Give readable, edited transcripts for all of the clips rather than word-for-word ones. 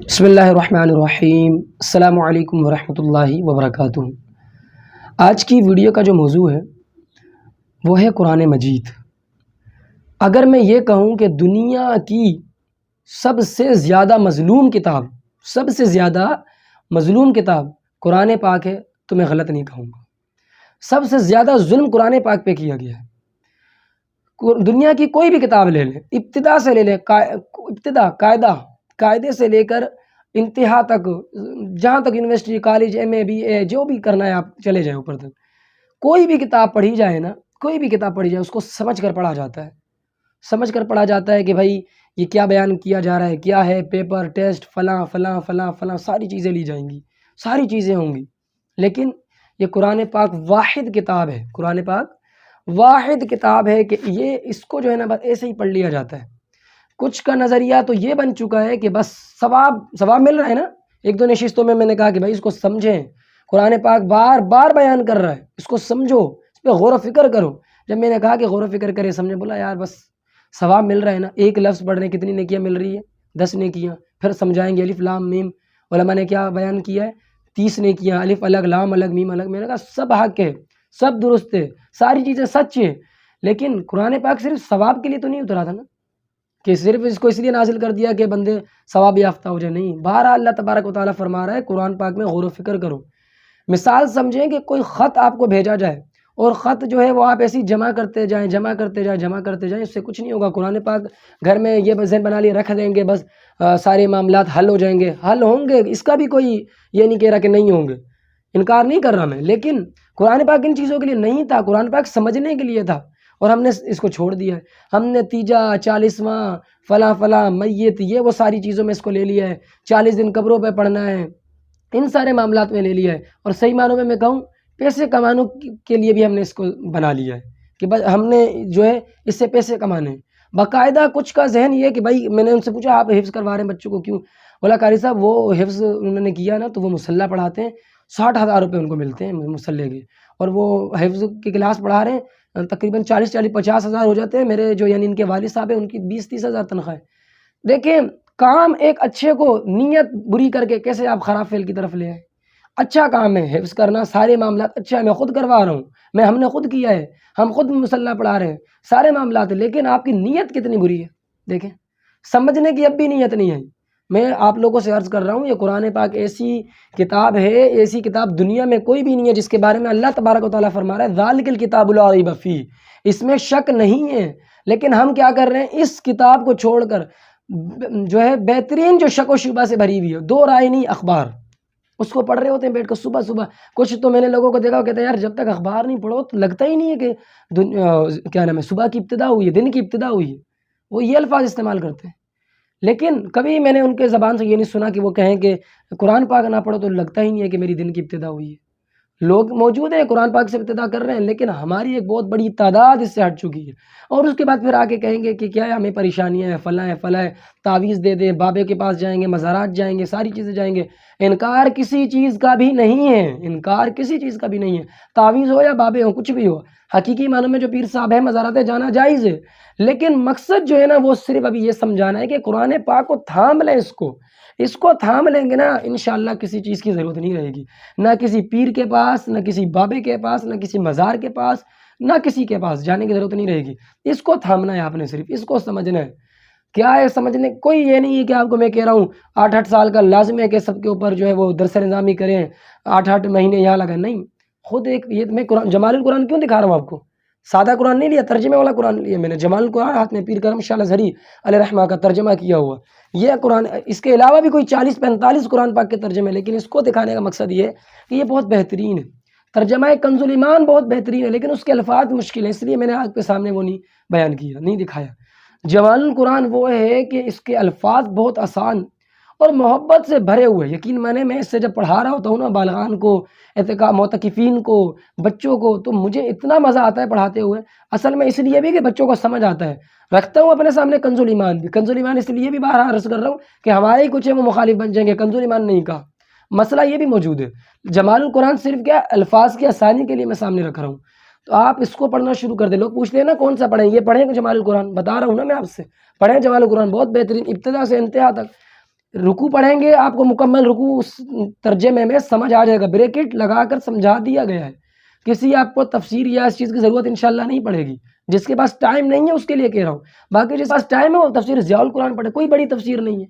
بسم اللہ الرحمن الرحیم۔ السلام علیکم ورحمۃ اللہ وبرکاتہ۔ آج کی ویڈیو کا جو موضوع ہے وہ ہے قرآن مجید۔ اگر میں یہ کہوں کہ دنیا کی سب سے زیادہ مظلوم کتاب قرآن پاک ہے تو میں غلط نہیں کہوں گا۔ سب سے زیادہ ظلم قرآن پاک پہ کیا گیا ہے۔ دنیا کی کوئی بھی کتاب لے لیں، ابتدا سے لے لیں، قاعدے سے لے کر انتہا تک، جہاں تک university, college, M A, B A, جو بھی کرنا ہے آپ چلے جائیں اوپر تک۔ کوئی بھی کتاب پڑھی جائے نا، اس کو سمجھ کر پڑھا جاتا ہے کہ بھائی یہ کیا بیان کیا جا رہا ہے، کیا ہے، پیپر، ٹیسٹ، فلاں فلاں فلاں فلاں ساری چیزیں لی جائیں گی، ساری چیزیں ہوں گی۔ لیکن یہ قرآن پاک واحد کتاب ہے کہ یہ اس کو جو ہے نا بس ایسے ہی پڑھ لیا جاتا ہے۔ کچھ کا نظریہ تو یہ بن چکا ہے کہ بس ثواب مل رہا ہے نا۔ ایک دو نشستوں میں نے کہا کہ بھائی اس کو سمجھیں، قرآن پاک بار بار بیان کر رہا ہے، اس کو سمجھو، اس پہ غور و فکر کرو۔ جب میں نے کہا کہ غور و فکر کرے، سمجھے، بولا یار بس ثواب مل رہا ہے نا، ایک لفظ پڑھنے کتنی نیکیاں مل رہی ہے؟ 10 نیکیاں۔ پھر سمجھائیں گے الف لام میم، علماء نے کیا بیان کیا ہے؟ 30 نیکیاں، الف الگ، لام الگ، میم الگ۔ میں نے کہا سب حق ہے، سب درست ہے، ساری چیزیں سچ ہیں، لیکن قرآن پاک صرف ثواب کے لیے تو نہیں اترا تھا نا، کہ صرف اس کو اس لیے نازل کر دیا کہ بندے ثواب یافتہ ہو جائے۔ نہیں، بہرحال اللہ تبارک و تعالیٰ فرما رہا ہے قرآن پاک میں غور و فکر کرو۔ مثال سمجھیں کہ کوئی خط آپ کو بھیجا جائے اور خط جو ہے وہ آپ ایسی جمع کرتے جائیں، اس سے کچھ نہیں ہوگا۔ قرآن پاک گھر میں یہ ذہن بنا لیے رکھ دیں گے، بس سارے معاملات حل ہو جائیں گے۔ حل ہوں گے، اس کا بھی کوئی یہ نہیں کہہ رہا کہ نہیں ہوں گے، انکار نہیں کر رہا میں، لیکن قرآن پاک ان چیزوں کے لیے نہیں تھا، قرآن پاک سمجھنے کے لیے تھا، اور ہم نے اس کو چھوڑ دیا ہے۔ ہم نے تیجا، 40واں، فلاں میت، یہ وہ ساری چیزوں میں اس کو لے لیا ہے۔ 40 دن قبروں پہ پڑھنا ہے، ان سارے معاملات میں لے لیا ہے۔ اور صحیح معنوں میں کہوں، پیسے کمانے کے لیے بھی ہم نے اس کو بنا لیا ہے کہ بس ہم نے جو ہے اس سے پیسے کمانے ہیں۔ باقاعدہ کچھ کا ذہن یہ ہے کہ بھائی، میں نے ان سے پوچھا آپ حفظ کروا رہے ہیں بچوں کو کیوں؟ بولا قاری صاحب وہ حفظ انہوں نے کیا نا تو وہ مصلح پڑھاتے ہیں، 60,000 روپے ان کو ملتے ہیں مصلح کے، اور وہ حفظ کی کلاس پڑھا رہے ہیں، تقریباً 50,000 ہو جاتے ہیں۔ میرے جو یعنی ان کے والد صاحب ہیں، ان کی 20-30 ہزار تنخواہ ہے۔ دیکھیں، کام ایک اچھے کو نیت بری کر کے کیسے آپ خراب فعل کی طرف لے آئے۔ اچھا کام ہے حفظ کرنا، سارے معاملات اچھا ہے، میں خود کروا رہا ہوں، ہم نے خود کیا ہے، ہم خود مصلح پڑھا رہے ہیں، سارے معاملات ہیں، لیکن آپ کی نیت کتنی بری ہے۔ دیکھیں، سمجھنے کی اب بھی نیت نہیں ہے۔ میں آپ لوگوں سے عرض کر رہا ہوں، یہ قرآن پاک ایسی کتاب ہے، ایسی کتاب دنیا میں کوئی بھی نہیں ہے جس کے بارے میں اللہ تبارک و تعالیٰ فرما رہا ہے ذالک الکتاب لا ریب فیہ، اس میں شک نہیں ہے۔ لیکن ہم کیا کر رہے ہیں، اس کتاب کو چھوڑ کر جو ہے بہترین جو شک و شبہ سے بھری ہوئی ہے، دو رائے نہیں، اخبار، اس کو پڑھ رہے ہوتے ہیں بیٹھ کر صبح۔ کچھ تو میں نے لوگوں کو دیکھا، وہ کہتے ہیں یار جب تک اخبار نہیں پڑھو تو لگتا ہی نہیں ہے کہ کیا نام ہے، صبح کی ابتدا ہوئی ہے، دن کی ابتدا ہوئی ہے۔ وہ یہ الفاظ استعمال کرتے ہیں، لیکن کبھی میں نے ان کے زبان سے یہ نہیں سنا کہ وہ کہیں کہ قرآن پاک نہ پڑھو تو لگتا ہی نہیں ہے کہ میری دن کی ابتدا ہوئی ہے۔ لوگ موجود ہیں قرآن پاک سے ابتدا کر رہے ہیں، لیکن ہماری ایک بہت بڑی تعداد اس سے ہٹ چکی ہے، اور اس کے بعد پھر آگے کہیں گے کہ کیا ہے، ہمیں پریشانیاں ہیں، فلاں ہے، تعویذ دے دیں، بابے کے پاس جائیں گے، مزارات جائیں گے، ساری چیزیں جائیں گے۔ انکار کسی چیز کا بھی نہیں ہے، تعویذ ہو یا بابے ہو، کچھ بھی ہو، حقیقی معنوں میں جو پیر صاحب ہیں مزارات جانا جائز ہے، لیکن مقصد جو ہے نا وہ صرف ابھی یہ سمجھانا ہے کہ قرآن پاک کو تھام لیں، اس کو تھام لیں گے نا، انشاءاللہ کسی چیز کی ضرورت نہیں رہے گی، نہ کسی پیر کے پاس، نہ کسی بابے کے پاس، نہ کسی مزار کے پاس، نہ کسی کے پاس جانے کی ضرورت نہیں رہے گی۔ اس کو تھامنا ہے آپ نے، صرف اس کو سمجھنا ہے۔ کیا ہے سمجھنے، کوئی یہ نہیں ہے کہ آپ کو میں کہہ رہا ہوں 8 سال کا لازم ہے کہ سب کے اوپر جو ہے وہ درس نظامی کریں، 8 مہینے یہاں لگائیں، نہیں۔ خود ایک یہ میں جمال القرآن کیوں دکھا رہا ہوں آپ کو، سادہ قرآن نہیں لیا، ترجمے والا قرآن لیا میں نے، جمال القرآن ہاتھ میں، پیر کرم شاہ ازہری علیہ رحمہ کا ترجمہ کیا ہوا یہ قرآن۔ اس کے علاوہ بھی کوئی 40-45 قرآن پاک کے ترجمے، لیکن اس کو دکھانے کا مقصد یہ ہے کہ یہ بہت بہترین ہے۔ ترجمہ کنز الایمان بہت بہترین ہے، لیکن اس کے الفاظ مشکل ہیں، اس لیے میں نے آپ کے سامنے وہ نہیں بیان کیا، نہیں دکھایا۔ جمال القرآن وہ ہے کہ اس کے الفاظ بہت آسان اور محبت سے بھرے ہوئے، یقین مانے میں اس سے جب پڑھا رہا ہوتا ہوں نا بالغان کو، معتکفین کو، بچوں کو، تو مجھے اتنا مزہ آتا ہے پڑھاتے ہوئے، اصل میں اس لیے بھی کہ بچوں کو سمجھ آتا ہے۔ رکھتا ہوں اپنے سامنے کنز الایمان بھی، کنز الایمان اس لیے بھی باہر عرض کر رہا ہوں کہ ہمارے ہی کچھ ہے وہ مخالف بن جائیں گے، کنز الایمان نہیں کہا، مسئلہ یہ بھی موجود ہے۔ جمال القرآن صرف کیا الفاظ کی آسانی کے لیے میں سامنے رکھ رہا ہوں، تو آپ اس کو پڑھنا شروع کر دیں۔ لوگ پوچھتے ہیں نا کون سا پڑھیں، یہ پڑھیں جمال القرآن، بتا رہا ہوں نا میں آپ سے، پڑھیں جمال القرآن، بہت بہترین، ابتدا سے انتہا تک رکوع پڑھیں گے آپ کو مکمل رکوع اس ترجمے میں سمجھ آ جائے گا، بریکٹ لگا کر سمجھا دیا گیا ہے، کسی آپ کو تفسیر یا اس چیز کی ضرورت انشاءاللہ نہیں پڑے گی۔ جس کے پاس ٹائم نہیں ہے اس کے لیے کہہ رہا ہوں، باقی جس کے پاس ٹائم ہے وہ تفسیر ضیاء القرآن پڑھے، کوئی بڑی تفسیر نہیں ہے،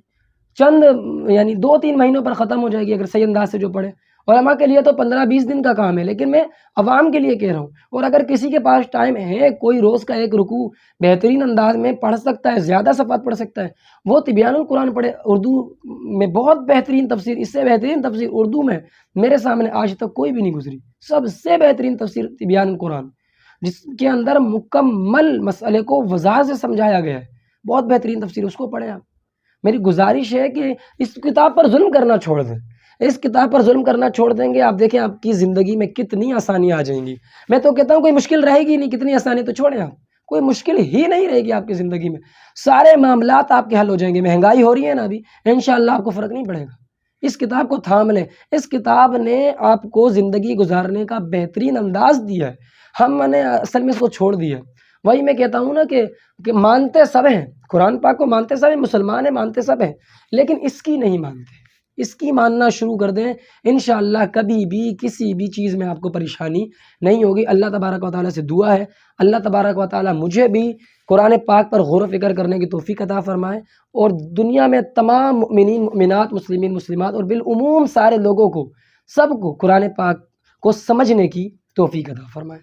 چند یعنی 2-3 مہینوں پر ختم ہو جائے گی اگر صحیح انداز سے جو پڑھے۔ علماء کے لیے تو 15-20 دن کا کام ہے، لیکن میں عوام کے لیے کہہ رہا ہوں۔ اور اگر کسی کے پاس ٹائم ہے، کوئی روز کا ایک رکوع بہترین انداز میں پڑھ سکتا ہے، زیادہ صفحات پڑھ سکتا ہے، وہ تبیان القرآن پڑھے۔ اردو میں بہت بہترین تفسیر، اس سے بہترین تفسیر اردو میں میرے سامنے آج تک کوئی بھی نہیں گزری، سب سے بہترین تفسیر تبیان القرآن، جس کے اندر مکمل مسئلے کو وضاحت سے سمجھایا گیا ہے، بہت بہترین تفسیر، اس کو پڑھیں آپ۔ میری گزارش ہے کہ اس کتاب پر ظلم کرنا چھوڑ دیں، اس کتاب پر ظلم کرنا چھوڑ دیں گے، آپ دیکھیں آپ کی زندگی میں کتنی آسانیاں آ جائیں گی۔ میں تو کہتا ہوں کوئی مشکل رہے گی نہیں، کتنی آسانی تو چھوڑیں آپ، کوئی مشکل ہی نہیں رہے گی آپ کی زندگی میں، سارے معاملات آپ کے حل ہو جائیں گے۔ مہنگائی ہو رہی ہے نا ابھی، انشاءاللہ آپ کو فرق نہیں پڑے گا۔ اس کتاب کو تھام لیں، اس کتاب نے آپ کو زندگی گزارنے کا بہترین انداز دیا ہے، ہم نے اصل میں اس کو چھوڑ دیا ہے۔ وہی میں کہتا ہوں نا کہ مانتے سب ہیں، قرآن پاک کو مانتے سب ہیں، مسلمان ہیں، مانتے سب ہیں، لیکن اس کی نہیں مانتے۔ اس کی ماننا شروع کر دیں، انشاءاللہ کبھی بھی کسی بھی چیز میں آپ کو پریشانی نہیں ہوگی۔ اللہ تبارک و تعالیٰ سے دعا ہے، اللہ تبارک و تعالیٰ مجھے بھی قرآن پاک پر غور و فکر کرنے کی توفیق عطا فرمائے، اور دنیا میں تمام مؤمنین مؤمنات، مسلمین مسلمات، اور بالعموم سارے لوگوں کو، سب کو قرآن پاک کو سمجھنے کی توفیق عطا فرمائے۔